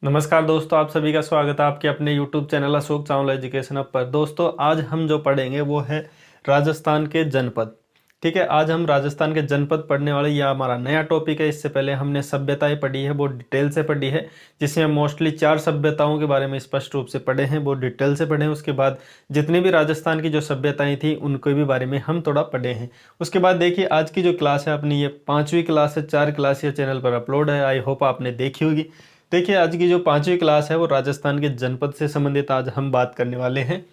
नमस्कार दोस्तों, आप सभी का स्वागत है आपके अपने YouTube channel Ashok Chawla education hub पर। दोस्तों, आज हम जो पढ़ेंगे वो है राजस्थान के जनपद। ठीक है, आज हम राजस्थान के जनपद पढ़ने वाले, यह हमारा नया टॉपिक है। इससे पहले हमने सभ्यताएं पढ़ी है, वो डिटेल से पढ़ी है, जिसमें मोस्टली 4 सभ्यताओं के बारे में स्पष्ट रूप से पढ़े हैं, वो डिटेल से पढ़े हैं। उसके बाद जितनी भी राजस्थान की जो सभ्यताएं थी उनके भी बारे में हम थोड़ा पढ़े हैं। उसके बाद देखिए, आज की जो क्लास है अपनी, ये 5वीं क्लास है। 4 क्लास ये चैनल पर अपलोड है, आई होप आपने देखी होगी। देखिए, आज की जो 5वीं क्लास है वो राजस्थान के जनपद से संबंधित आज हम बात करने वाले हैं।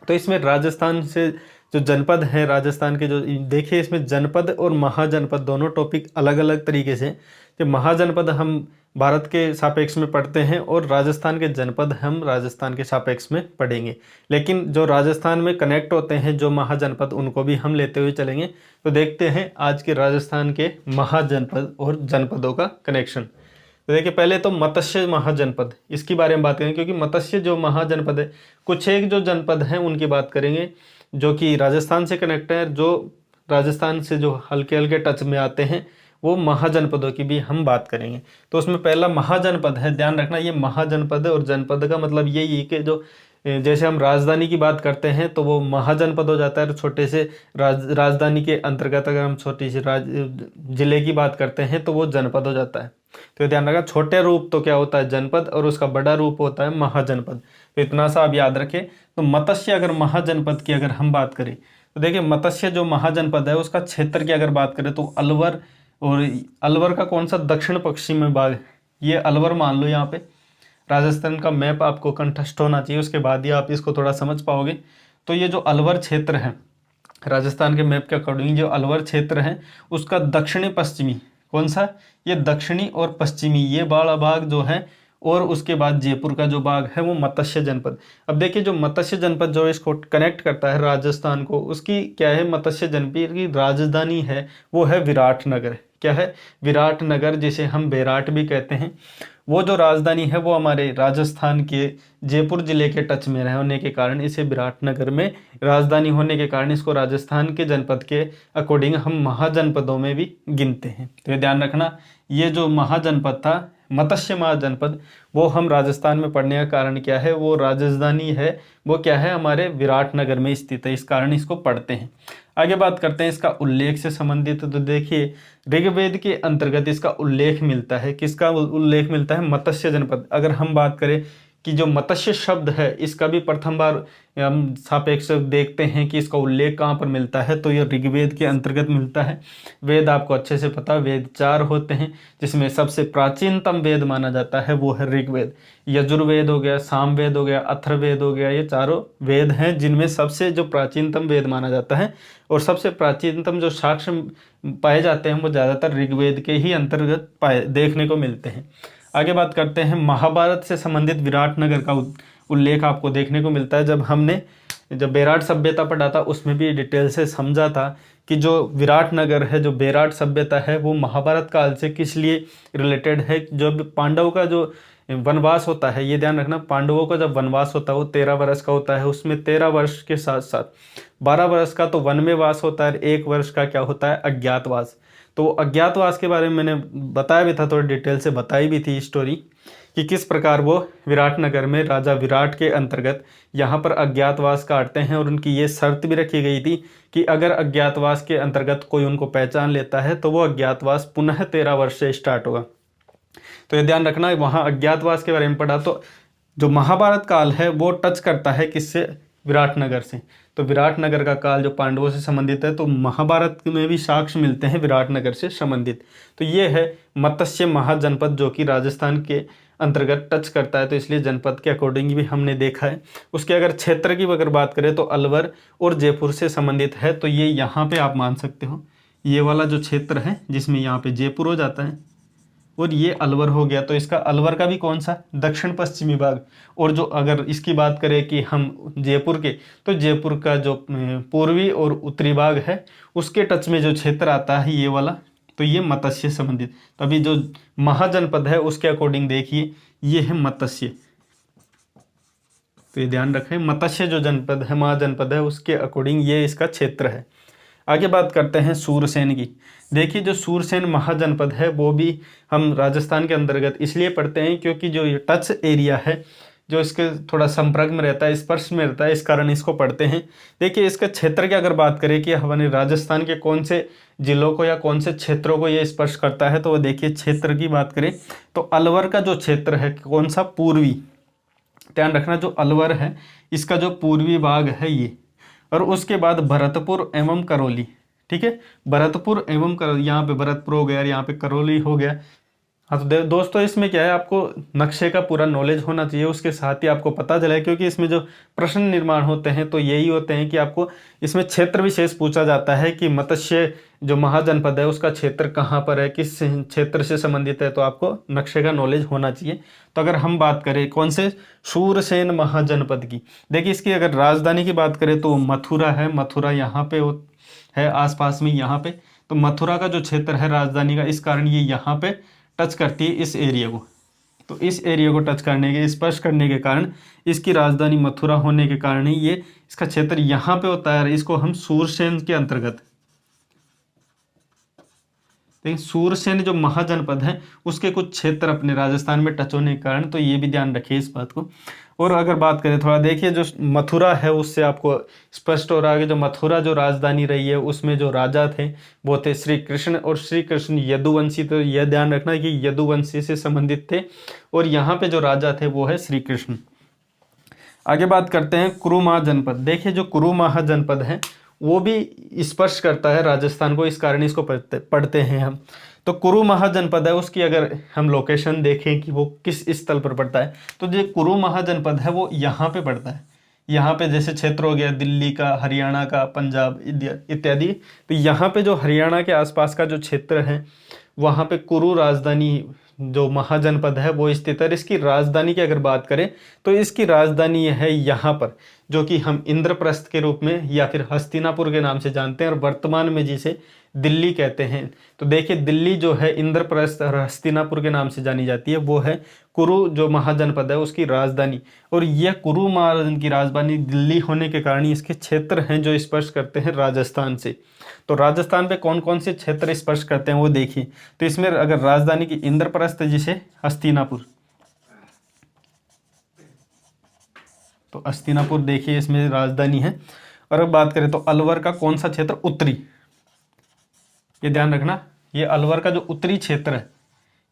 तो इसमें राजस्थान से जो जनपद है, राजस्थान के जो, देखिए इसमें जनपद और महाजनपद दोनों टॉपिक अलग अलग तरीके से। जो महाजनपद हम भारत के सापेक्ष में पढ़ते हैं और राजस्थान के जनपद हम राजस्थान के सापेक्ष में पढ़ेंगे। लेकिन जो राजस्थान में कनेक्ट होते हैं जो महाजनपद, उनको भी हम लेते हुए चलेंगे। तो देखते हैं आज के राजस्थान के महाजनपद और जनपदों का कनेक्शन। तो देखिए, पहले तो मत्स्य महाजनपद, इसकी बारे में बात करेंगे, क्योंकि मत्स्य जो महाजनपद है, कुछ एक जो जनपद हैं उनकी बात करेंगे जो कि राजस्थान से कनेक्ट है, जो राजस्थान से जो हल्के हल्के टच में आते हैं, वो महाजनपदों की भी हम बात करेंगे। तो उसमें पहला महाजनपद है, ध्यान रखना ये महाजनपद है। और जनपद का मतलब यही है कि जो जैसे हम राजधानी की बात करते हैं तो वो महाजनपद हो जाता है, और छोटे से राजधानी के अंतर्गत अगर हम छोटी सी जिले की बात करते हैं तो वो जनपद हो जाता है। तो ध्यान रखना, छोटे रूप तो क्या होता है जनपद, और उसका बड़ा रूप होता है महाजनपद। तो इतना सा आप याद रखें। तो मत्स्य अगर महाजनपद की अगर हम बात करें तो देखिए, मत्स्य जो महाजनपद है उसका क्षेत्र की अगर बात करें तो अलवर, और अलवर का कौन सा दक्षिण पश्चिम में भाग, ये अलवर मान लो। यहाँ पे राजस्थान का मैप आपको कंठस्थ होना चाहिए, उसके बाद ही आप इसको थोड़ा समझ पाओगे। तो ये जो अलवर क्षेत्र है, राजस्थान के मैप के अकॉर्डिंग जो अलवर क्षेत्र है उसका दक्षिणी पश्चिमी कौन सा, ये दक्षिणी और पश्चिमी ये बड़ा भाग जो है, और उसके बाद जयपुर का जो भाग है वो मत्स्य जनपद। अब देखिए, जो मत्स्य जनपद जो इसको कनेक्ट करता है राजस्थान को, उसकी क्या है, मत्स्य जनपद की राजधानी है वो है विराटनगर। क्या है, विराटनगर, जिसे हम बेराट भी कहते हैं। वो जो राजधानी है वो हमारे राजस्थान के जयपुर जिले के टच में होने के कारण इसे विराटनगर में राजधानी होने के कारण इसको राजस्थान के जनपद के अकॉर्डिंग हम महाजनपदों में भी गिनते हैं। तो ये ध्यान रखना, ये जो महाजनपद था मत्स्य महाजनपद, वो हम राजस्थान में पढ़ने का कारण क्या है, वो राजधानी है वो क्या है, हमारे विराटनगर में स्थित है, इस कारण इसको पढ़ते हैं। आगे बात करते हैं इसका उल्लेख से संबंधित। तो देखिए, ऋग्वेद के अंतर्गत इसका उल्लेख मिलता है, किसका उल्लेख मिलता है, मत्स्य जनपद। अगर हम बात करें कि जो मत्स्य शब्द है इसका भी प्रथम बार हम सापेक्ष देखते हैं कि इसका उल्लेख कहाँ पर मिलता है, तो यह ऋग्वेद के अंतर्गत मिलता है। वेद आपको अच्छे से पता, वेद 4 होते हैं, जिसमें सबसे प्राचीनतम वेद माना जाता है वो है ऋग्वेद। यजुर्वेद हो गया, सामवेद हो गया, अथर्ववेद हो गया, ये चारों वेद हैं जिनमें सबसे जो प्राचीनतम वेद माना जाता है, और सबसे प्राचीनतम जो साक्ष्य पाए जाते हैं वो ज़्यादातर ऋग्वेद के ही अंतर्गत देखने को मिलते हैं। आगे बात करते हैं, महाभारत से संबंधित विराटनगर का उल्लेख आपको देखने को मिलता है। जब बेराट सभ्यता पढ़ा था उसमें भी डिटेल से समझा था कि जो विराटनगर है, जो बेराट सभ्यता है, वो महाभारत काल से किस लिए रिलेटेड है। जब पांडव का जो वनवास होता है, ये ध्यान रखना, पांडवों का जब वनवास होता है वो 13 वर्ष का होता है। उसमें 13 वर्ष के साथ साथ 12 वर्ष का तो वन में वास होता है, 1 वर्ष का क्या होता है, अज्ञातवास। तो अज्ञातवास के बारे में मैंने बताया भी था, थोड़ी डिटेल से बताई भी थी स्टोरी कि किस प्रकार वो विराटनगर में राजा विराट के अंतर्गत यहाँ पर अज्ञातवास काटते हैं। और उनकी ये शर्त भी रखी गई थी कि अगर अज्ञातवास के अंतर्गत कोई उनको पहचान लेता है तो वो अज्ञातवास पुनः 13 वर्ष से स्टार्ट होगा। तो ये ध्यान रखना, वहाँ अज्ञातवास के बारे में पढ़ा। तो जो महाभारत काल है वो टच करता है किससे, विराटनगर से। तो विराटनगर का काल जो पांडवों से संबंधित है, तो महाभारत में भी साक्ष्य मिलते हैं विराटनगर से संबंधित। तो ये है मत्स्य महाजनपद जो कि राजस्थान के अंतर्गत टच करता है, तो इसलिए जनपद के अकॉर्डिंग भी हमने देखा है। उसके अगर क्षेत्र की अगर बात करें तो अलवर और जयपुर से संबंधित है। तो ये यहाँ पे आप मान सकते हो, ये वाला जो क्षेत्र है जिसमें यहाँ पे जयपुर हो जाता है और ये अलवर हो गया, तो इसका अलवर का भी कौन सा, दक्षिण पश्चिमी भाग। और जो अगर इसकी बात करें कि हम जयपुर के, तो जयपुर का जो पूर्वी और उत्तरी भाग है उसके टच में जो क्षेत्र आता है ये वाला, तो ये मत्स्य संबंधित। तो अभी जो महाजनपद है उसके अकॉर्डिंग देखिए, ये है मत्स्य। तो ये ध्यान रखें, मत्स्य जो जनपद है, महाजनपद है, उसके अकॉर्डिंग ये इसका क्षेत्र है। आगे बात करते हैं सूरसेन की। देखिए जो सूरसेन महाजनपद है वो भी हम राजस्थान के अंतर्गत इसलिए पढ़ते हैं क्योंकि जो ये टच एरिया है, जो इसके थोड़ा संपर्क में रहता है, स्पर्श में रहता है, इस कारण इसको पढ़ते हैं। देखिए इसके क्षेत्र की अगर बात करें कि हमारे राजस्थान के कौन से जिलों को या कौन से क्षेत्रों को ये स्पर्श करता है, तो वो देखिए क्षेत्र की बात करें तो अलवर का जो क्षेत्र है कौन सा, पूर्वी, ध्यान रखना जो अलवर है इसका जो पूर्वी भाग है ये, और उसके बाद भरतपुर एवं करौली। ठीक है, भरतपुर एवं करौली, यहाँ पे भरतपुर हो गया, यहाँ पे करौली हो गया। हाँ तो दोस्तों इसमें क्या है, आपको नक्शे का पूरा नॉलेज होना चाहिए, उसके साथ ही आपको पता चले, क्योंकि इसमें जो प्रश्न निर्माण होते हैं तो यही होते हैं कि आपको इसमें क्षेत्र विशेष पूछा जाता है कि मत्स्य जो महाजनपद है उसका क्षेत्र कहाँ पर है, किस क्षेत्र से संबंधित है, तो आपको नक्शे का नॉलेज होना चाहिए। तो अगर हम बात करें कौन से, सूरसेन महाजनपद की, देखिए इसकी अगर राजधानी की बात करें तो मथुरा है, मथुरा यहाँ पे है आसपास में यहाँ पे, तो मथुरा का जो क्षेत्र है राजधानी का, इस कारण ये यहाँ पे टच करती है इस एरिया को। तो इस एरिया को टच करने के, स्पर्श करने के कारण, इसकी राजधानी मथुरा होने के कारण ही ये इसका क्षेत्र यहाँ पे होता है, इसको हम सूरसेन के अंतर्गत। देखिए सूरसेन जो महाजनपद है उसके कुछ क्षेत्र अपने राजस्थान में टच होने के कारण, तो ये भी ध्यान रखिए इस बात को। और अगर बात करें थोड़ा, देखिए जो मथुरा है उससे आपको स्पष्ट हो रहा है कि जो मथुरा जो राजधानी रही है उसमें जो राजा थे वो थे श्री कृष्ण, और श्री कृष्ण यदुवंशी, तो यह ध्यान रखना कि यदुवंशी से संबंधित थे, और यहाँ पे जो राजा थे वो है श्री कृष्ण। आगे बात करते हैं कुरु महाजनपद। देखिए जो कुरु महाजनपद है वो भी स्पर्श करता है राजस्थान को, इस कारण इसको पढ़ते हैं हम। तो कुरु महाजनपद है उसकी अगर हम लोकेशन देखें कि वो किस स्थल पर पड़ता है, तो जो कुरु महाजनपद है वो यहाँ पे पड़ता है। यहाँ पे जैसे क्षेत्र हो गया दिल्ली का, हरियाणा का, पंजाब इत्यादि, तो यहाँ पे जो हरियाणा के आसपास का जो क्षेत्र है वहाँ पे कुरु राजधानी जो महाजनपद है वो स्थित है। इसकी राजधानी की अगर बात करें तो इसकी राजधानी है यहाँ पर, जो कि हम इंद्रप्रस्थ के रूप में या फिर हस्तिनापुर के नाम से जानते हैं, और वर्तमान में जिसे दिल्ली कहते हैं। तो देखिए दिल्ली जो है इंद्रप्रस्थ और हस्तिनापुर के नाम से जानी जाती है, वो है कुरु जो महाजनपद है उसकी राजधानी। और यह कुरु महाजन की राजधानी दिल्ली होने के कारण इसके क्षेत्र हैं जो स्पर्श करते हैं राजस्थान से। तो राजस्थान पे कौन कौन से क्षेत्र स्पर्श करते हैं वो देखिए। तो इसमें अगर राजधानी की इंद्रप्रस्थ जिसे हस्तिनापुर, तो हस्तिनापुर देखिए इसमें राजधानी है। और अब बात करें तो अलवर का कौन सा क्षेत्र, उत्तरी, ये ध्यान रखना, ये अलवर का जो उत्तरी क्षेत्र है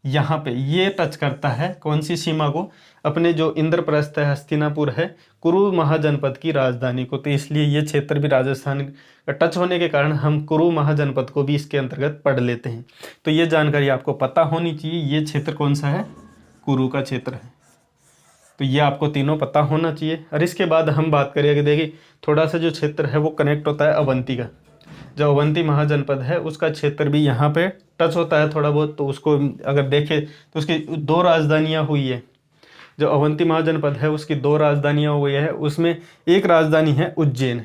यहाँ पे ये टच करता है कौन सी सीमा को, अपने जो इंद्रप्रस्थ है, हस्तिनापुर है, कुरु महाजनपद की राजधानी को। तो इसलिए ये क्षेत्र भी राजस्थान का टच होने के कारण हम कुरु महाजनपद को भी इसके अंतर्गत पढ़ लेते हैं। तो ये जानकारी आपको पता होनी चाहिए, ये क्षेत्र कौन सा है, कुरु का क्षेत्र है। तो ये आपको तीनों पता होना चाहिए। और इसके बाद हम बात करें कि देखिए थोड़ा सा जो क्षेत्र है वो कनेक्ट होता है अवंती का, जो अवंती महाजनपद है उसका क्षेत्र भी यहाँ पे टच होता है थोड़ा बहुत। तो उसको अगर देखें तो उसकी दो राजधानियाँ हुई है, जो अवंती महाजनपद है उसकी दो राजधानियाँ हुई है, उसमें एक राजधानी है उज्जैन,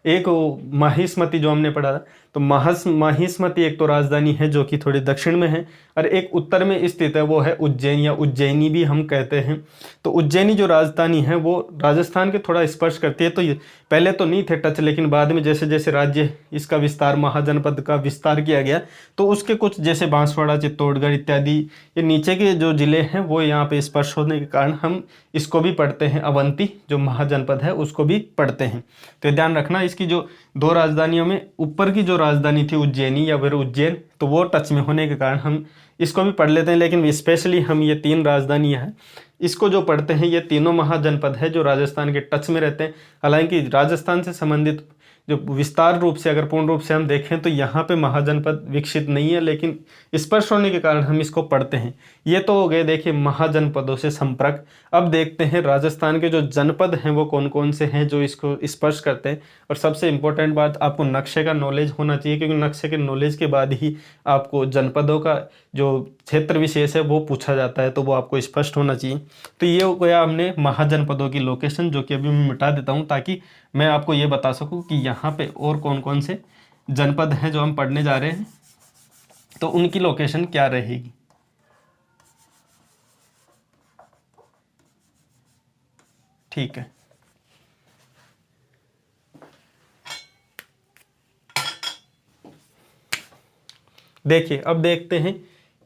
एक माहिष्मती जो हमने पढ़ा था, तो माहिष्मती एक तो राजधानी है जो कि थोड़ी दक्षिण में है, और एक उत्तर में स्थित है वो है उज्जैन, या उज्जैनी भी हम कहते हैं। तो उज्जैनी जो राजधानी है वो राजस्थान के थोड़ा स्पर्श करती है। तो ये पहले तो नहीं थे टच, लेकिन बाद में जैसे जैसे राज्य इसका विस्तार, महाजनपद का विस्तार किया गया, तो उसके कुछ जैसे बांसवाड़ा, चित्तौड़गढ़ इत्यादि ये नीचे के जो जिले हैं वो यहाँ पे स्पर्श होने के कारण हम इसको भी पढ़ते हैं, अवंती जो महाजनपद है उसको भी पढ़ते हैं। तो ध्यान रखना इसकी जो दो राजधानियों में ऊपर की जो राजधानी थी उज्जैनी या फिर उज्जैन, तो वो टच में होने के कारण हम इसको भी पढ़ लेते हैं। लेकिन स्पेशली हम ये तीन राजधानियां हैं इसको जो पढ़ते हैं, ये तीनों महाजनपद है जो राजस्थान के टच में रहते हैं। हालांकि राजस्थान से संबंधित जो विस्तार रूप से, अगर पूर्ण रूप से हम देखें तो यहाँ पे महाजनपद विकसित नहीं है, लेकिन स्पर्श होने के कारण हम इसको पढ़ते हैं। ये तो हो गए देखिए महाजनपदों से संपर्क। अब देखते हैं राजस्थान के जो जनपद हैं वो कौन कौन से हैं जो इसको स्पर्श करते हैं। और सबसे इम्पोर्टेंट बात, आपको नक्शे का नॉलेज होना चाहिए, क्योंकि नक्शे के नॉलेज के बाद ही आपको जनपदों का जो क्षेत्र विशेष है वो पूछा जाता है, तो वो आपको स्पष्ट होना चाहिए। तो ये हो गया हमने महाजनपदों की लोकेशन, जो कि अभी मैं मिटा देता हूँ ताकि मैं आपको ये बता सकूं कि यहाँ पे और कौन कौन से जनपद हैं जो हम पढ़ने जा रहे हैं, तो उनकी लोकेशन क्या रहेगी। ठीक है, देखिए अब देखते हैं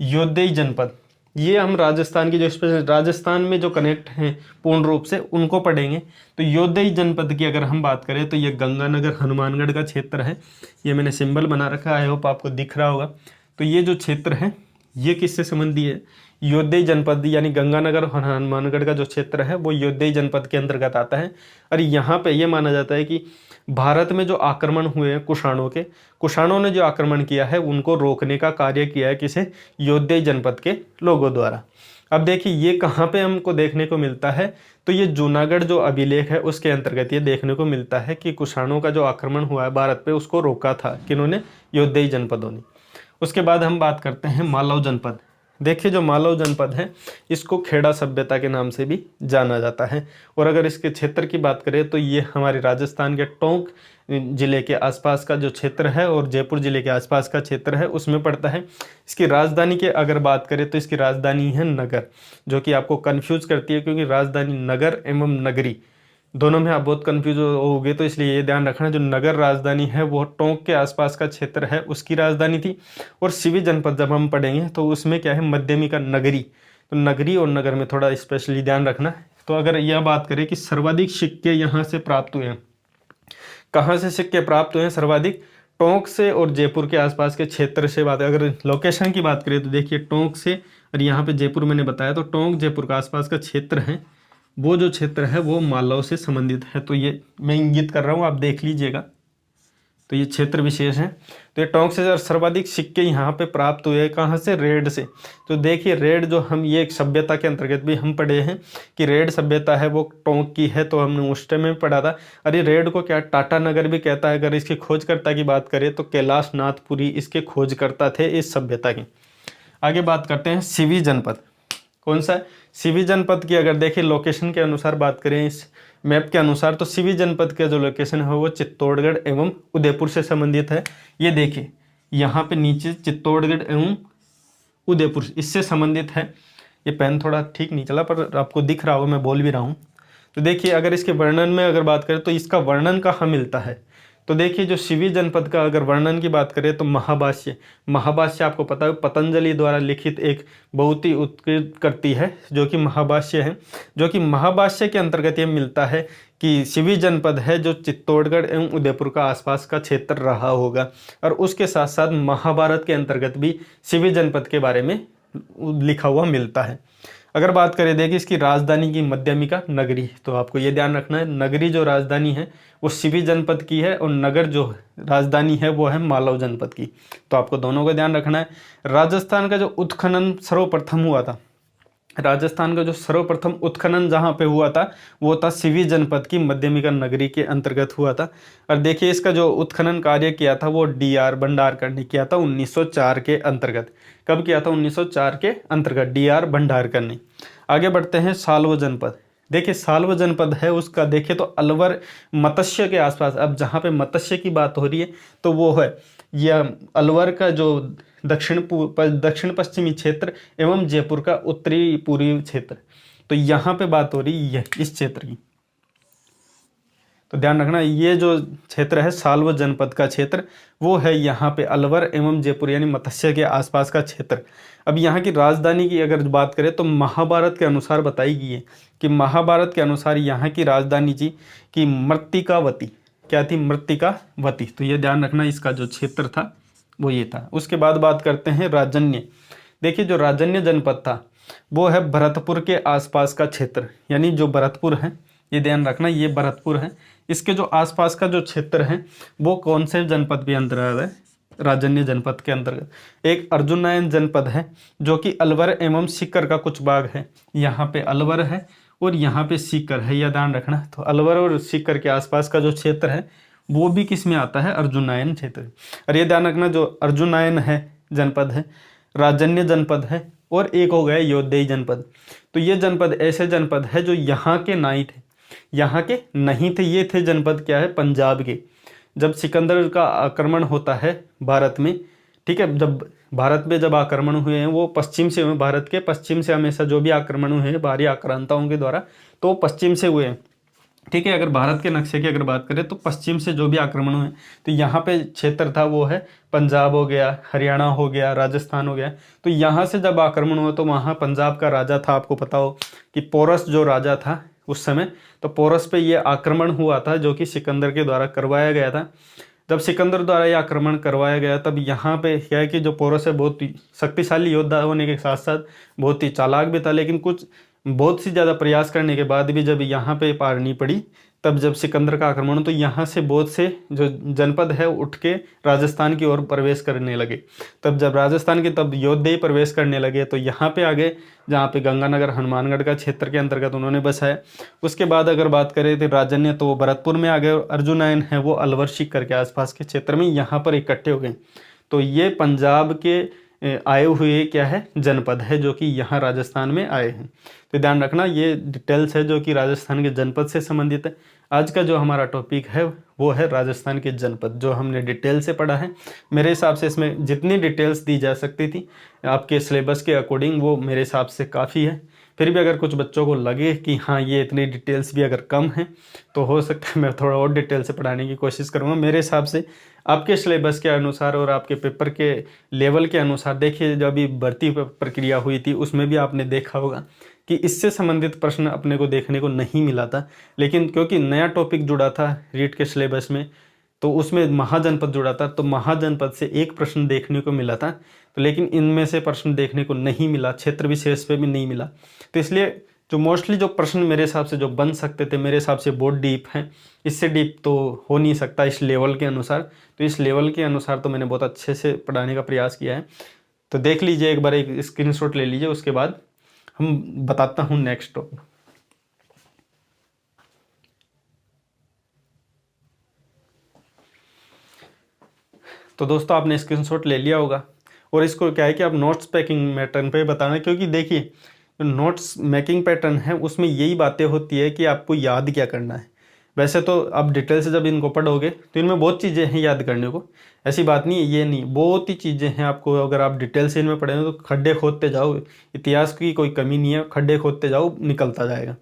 योद्दई जनपद। ये हम राजस्थान की जो स्पेशल राजस्थान में जो कनेक्ट हैं पूर्ण रूप से उनको पढ़ेंगे। तो योद्दई जनपद की अगर हम बात करें तो ये गंगानगर हनुमानगढ़ का क्षेत्र है। ये मैंने सिंबल बना रखा है, आई होप आपको दिख रहा होगा। तो ये जो क्षेत्र है ये किससे संबंधी है? योद्दई जनपद यानी गंगानगर और हनुमानगढ़ का जो क्षेत्र है वो योद्दई जनपद के अंतर्गत आता है। और यहाँ पे ये माना जाता है कि भारत में जो आक्रमण हुए हैं कुषाणों ने जो आक्रमण किया है उनको रोकने का कार्य किया है किसे? योद्दई जनपद के लोगों द्वारा। अब देखिए ये कहाँ पे हमको देखने को मिलता है? तो ये जूनागढ़ जो अभिलेख है उसके अंतर्गत ये देखने को मिलता है कि कुषाणों का जो आक्रमण हुआ है भारत पे उसको रोका था किन्होंने? योद्दई जनपदों ने। उसके बाद हम बात करते हैं मालव जनपद। देखिए जो मालव जनपद है इसको खेड़ा सभ्यता के नाम से भी जाना जाता है। और अगर इसके क्षेत्र की बात करें तो ये हमारे राजस्थान के टोंक जिले के आसपास का जो क्षेत्र है और जयपुर जिले के आसपास का क्षेत्र है उसमें पड़ता है। इसकी राजधानी की अगर बात करें तो इसकी राजधानी है नगर, जो कि आपको कन्फ्यूज करती है क्योंकि राजधानी नगर एवं नगरी दोनों में आप बहुत कंफ्यूज होगे। तो इसलिए ये ध्यान रखना जो नगर राजधानी है वो टोंक के आसपास का क्षेत्र है उसकी राजधानी थी। और सिवी जनपद जब हम पढ़ेंगे तो उसमें क्या है? मध्यमिका नगरी। तो नगरी और नगर में थोड़ा स्पेशली ध्यान रखना। तो अगर यह बात करें कि सर्वाधिक सिक्के यहाँ से प्राप्त हुए हैं, कहाँ से सिक्के प्राप्त हुए हैं सर्वाधिक? टोंक से और जयपुर के आसपास के क्षेत्र से। बात अगर लोकेशन की बात करें तो देखिए टोंक से और यहाँ पे जयपुर मैंने बताया, तो टोंक जयपुर के आसपास का क्षेत्र है वो जो क्षेत्र है वो मालव से संबंधित है। तो ये मैं इंगित कर रहा हूँ, आप देख लीजिएगा। तो ये क्षेत्र विशेष है। तो ये टोंक से सर्वाधिक सिक्के यहाँ पे प्राप्त हुए हैं कहाँ से? रेड से। तो देखिए रेड जो हम ये एक सभ्यता के अंतर्गत भी हम पढ़े हैं कि रेड सभ्यता है वो टोंक की है, तो हमने उस टाइम में पढ़ा था। अरे रेड को क्या टाटा नगर भी कहता है। अगर इसके खोजकर्ता की बात करें तो कैलाश नाथपुरी इसके खोजकर्ता थे इस सभ्यता के। आगे बात करते हैं सिवी जनपद। कौन सा है? सिवी जनपद की अगर देखिए लोकेशन के अनुसार बात करें इस मैप के अनुसार तो सिवी जनपद का जो लोकेशन है वो चित्तौड़गढ़ एवं उदयपुर से संबंधित है। ये देखिए यहाँ पे नीचे चित्तौड़गढ़ एवं उदयपुर इससे संबंधित है। ये पेन थोड़ा ठीक नहीं चला पर आपको दिख रहा होगा, मैं बोल भी रहा हूँ। तो देखिए अगर इसके वर्णन में अगर बात करें तो इसका वर्णन कहाँ मिलता है? तो देखिए जो सिवी जनपद का अगर वर्णन की बात करें तो महाभाष्य आपको पता है पतंजलि द्वारा लिखित एक बहुत ही उत्कृष्ट कृति है जो कि महाभाष्य है। जो कि महाभाष्य के अंतर्गत ये मिलता है कि सिवी जनपद है जो चित्तौड़गढ़ एवं उदयपुर का आसपास का क्षेत्र रहा होगा। और उसके साथ साथ महाभारत के अंतर्गत भी सिवी जनपद के बारे में लिखा हुआ मिलता है। अगर बात करें देखिए इसकी राजधानी की मध्यमिका नगरी, तो आपको ये ध्यान रखना है नगरी जो राजधानी है वो सिवी जनपद की है और नगर जो राजधानी है वो है मालव जनपद की। तो आपको दोनों का ध्यान रखना है। राजस्थान का जो उत्खनन सर्वप्रथम हुआ था, राजस्थान का जो सर्वप्रथम उत्खनन जहाँ पे हुआ था वो था सिवी जनपद की मध्यमिका नगरी के अंतर्गत हुआ था। और देखिए इसका जो उत्खनन कार्य किया था वो डी.आर. भंडारकर ने किया था 1904 के अंतर्गत। कब किया था? 1904 के अंतर्गत डी.आर. भंडारकर ने। आगे बढ़ते हैं साल्व जनपद। देखिए साल्व जनपद है उसका देखिए तो अलवर मत्स्य के आसपास। अब जहाँ पे मत्स्य की बात हो रही है तो वो है यह अलवर का जो दक्षिण पश्चिमी क्षेत्र एवं जयपुर का उत्तरी पूर्वी क्षेत्र। तो यहाँ पे बात हो रही है इस क्षेत्र की। तो ध्यान रखना ये जो क्षेत्र है साल्व जनपद का क्षेत्र वो है यहाँ पे अलवर एवं जयपुर यानी मत्स्य के आसपास का क्षेत्र। अब यहाँ की राजधानी की अगर बात करें तो महाभारत के अनुसार बताई गई है कि महाभारत के अनुसार यहाँ की राजधानी जी की मृत्तिकावती। क्या थी? मृत्तिकावती। तो ये ध्यान रखना इसका जो क्षेत्र था वो ये था। उसके बाद बात करते हैं राजन्य। देखिए जो राजन्य जनपद था वो है भरतपुर के आसपास का क्षेत्र, यानी जो भरतपुर है ये ध्यान रखना ये भरतपुर है। इसके जो आसपास का जो क्षेत्र है वो कौन से जनपद के अंतर्गत है? राजन्य जनपद के अंतर्गत। एक अर्जुनायन जनपद है जो कि अलवर एवं सीकर का कुछ भाग है। यहाँ पे अलवर है और यहाँ पे सीकर है, यह ध्यान रखना। तो अलवर और सीकर के आसपास का जो क्षेत्र है वो भी किस में आता है? अर्जुनायन क्षेत्र। और ये ध्यान रखना जो अर्जुनायन है जनपद है, राजन्य जनपद है और एक हो गया योद्दई जनपद। तो ये जनपद ऐसे जनपद है जो यहाँ के नहीं थे, यहाँ के नहीं थे। ये थे जनपद क्या है? पंजाब के। जब सिकंदर का आक्रमण होता है भारत में, ठीक है, जब भारत में जब आक्रमण हुए हैं वो पश्चिम से हुए, भारत के पश्चिम से हमेशा जो भी आक्रमण हुए हैं बाहरी आक्रांताओं के द्वारा तो पश्चिम से हुए हैं। ठीक है। अगर भारत के नक्शे की अगर बात करें तो पश्चिम से जो भी आक्रमण हुए, तो यहाँ पे क्षेत्र था वो है पंजाब हो गया, हरियाणा हो गया, राजस्थान हो गया। तो यहाँ से जब आक्रमण हुआ तो वहाँ पंजाब का राजा था, आपको पता हो कि पोरस जो राजा था उस समय, तो पोरस पे ये आक्रमण हुआ था जो कि सिकंदर के द्वारा करवाया गया था। जब सिकंदर द्वारा ये आक्रमण करवाया गया तब यहाँ पे क्या है कि जो पोरस है बहुत ही शक्तिशाली योद्धा होने के साथ साथ बहुत ही चालाक भी था, लेकिन कुछ बहुत सी ज़्यादा प्रयास करने के बाद भी जब यहाँ पे पार नहीं पड़ी, तब जब सिकंदर का आक्रमण, तो यहाँ से बहुत से जो जनपद है उठ के राजस्थान की ओर प्रवेश करने लगे। तब जब राजस्थान के तब योद्धे प्रवेश करने लगे तो यहाँ पे आगे जहाँ पे गंगानगर हनुमानगढ़ का क्षेत्र के अंतर्गत उन्होंने बसाया। उसके बाद अगर बात करें तो राजन्य तो वो भरतपुर में आ गए, और अर्जुनयन है वो अलवर शिखर के आसपास के क्षेत्र में यहाँ पर इकट्ठे हो गए। तो ये पंजाब के आए हुए क्या है जनपद है जो कि यहाँ राजस्थान में आए हैं। तो ध्यान रखना ये डिटेल्स है जो कि राजस्थान के जनपद से संबंधित है। आज का जो हमारा टॉपिक है वो है राजस्थान के जनपद, जो हमने डिटेल से पढ़ा है। मेरे हिसाब से इसमें जितनी डिटेल्स दी जा सकती थी आपके सिलेबस के अकॉर्डिंग वो मेरे हिसाब से काफ़ी है। फिर भी अगर कुछ बच्चों को लगे कि हाँ ये इतनी डिटेल्स भी अगर कम है तो हो सकता है मैं थोड़ा और डिटेल से पढ़ाने की कोशिश करूँगा। मेरे हिसाब से आपके सिलेबस के अनुसार और आपके पेपर के लेवल के अनुसार, देखिए जो अभी भर्ती प्रक्रिया हुई थी उसमें भी आपने देखा होगा कि इससे संबंधित प्रश्न अपने को देखने को नहीं मिला था, लेकिन क्योंकि नया टॉपिक जुड़ा था रीट के सिलेबस में तो उसमें महाजनपद जुड़ा था, तो महाजनपद से एक प्रश्न देखने को मिला था। तो लेकिन इनमें से प्रश्न देखने को नहीं मिला, क्षेत्र विशेष पे भी नहीं मिला। तो इसलिए जो मोस्टली जो प्रश्न मेरे हिसाब से जो बन सकते थे, मेरे हिसाब से बहुत डीप हैं, इससे डीप तो हो नहीं सकता इस लेवल के अनुसार। तो इस लेवल के अनुसार तो मैंने बहुत अच्छे से पढ़ाने का प्रयास किया है। तो देख लीजिए एक बार, एक स्क्रीनशॉट ले लीजिए, उसके बाद हम बताता हूँ नेक्स्ट टॉपिक। तो दोस्तों आपने स्क्रीनशॉट ले लिया होगा, और इसको क्या है कि आप नोट्स पैकिंग पैटर्न पे बताना, क्योंकि देखिए जो नोट्स मेकिंग पैटर्न है उसमें यही बातें होती है कि आपको याद क्या करना है। वैसे तो आप डिटेल से जब इनको पढ़ोगे तो इनमें बहुत चीज़ें हैं याद करने को, ऐसी बात नहीं है, ये नहीं, बहुत ही चीज़ें हैं आपको। अगर आप डिटेल से इनमें पढ़ेंगे तो खड्डे खोदते जाओ, इतिहास की कोई कमी नहीं है, खड्डे खोदते जाओ निकलता जाएगा।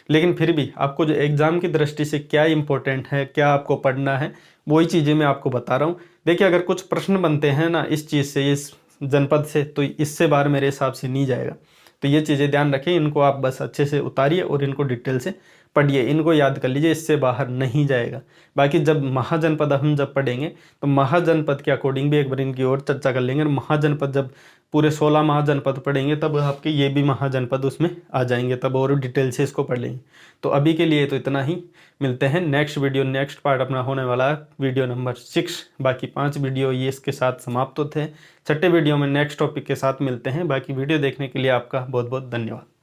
लेकिन फिर भी आपको जो एग्ज़ाम की दृष्टि से क्या इंपॉर्टेंट है, क्या आपको पढ़ना है, वही चीज़ें मैं आपको बता रहा हूँ। देखिए अगर कुछ प्रश्न बनते हैं ना इस चीज़ से, इस जनपद से, तो इससे बाहर मेरे हिसाब से नहीं जाएगा। तो ये चीज़ें ध्यान रखें, इनको आप बस अच्छे से उतारिए और इनको डिटेल से पढ़िए, इनको याद कर लीजिए, इससे बाहर नहीं जाएगा। बाकी जब महाजनपद हम जब पढ़ेंगे तो महाजनपद के अकॉर्डिंग भी एक बार इनकी और चर्चा कर लेंगे। और महाजनपद जब पूरे 16 महाजनपद पढ़ेंगे तब आपके ये भी महाजनपद उसमें आ जाएंगे, तब और डिटेल से इसको पढ़ लेंगे। तो अभी के लिए तो इतना ही, मिलते हैं नेक्स्ट वीडियो। नेक्स्ट पार्ट अपना होने वाला है वीडियो नंबर 6। बाकी 5 वीडियो ये इसके साथ समाप्त होते हैं। छठे वीडियो में नेक्स्ट टॉपिक के साथ मिलते हैं। बाकी वीडियो देखने के लिए आपका बहुत बहुत धन्यवाद।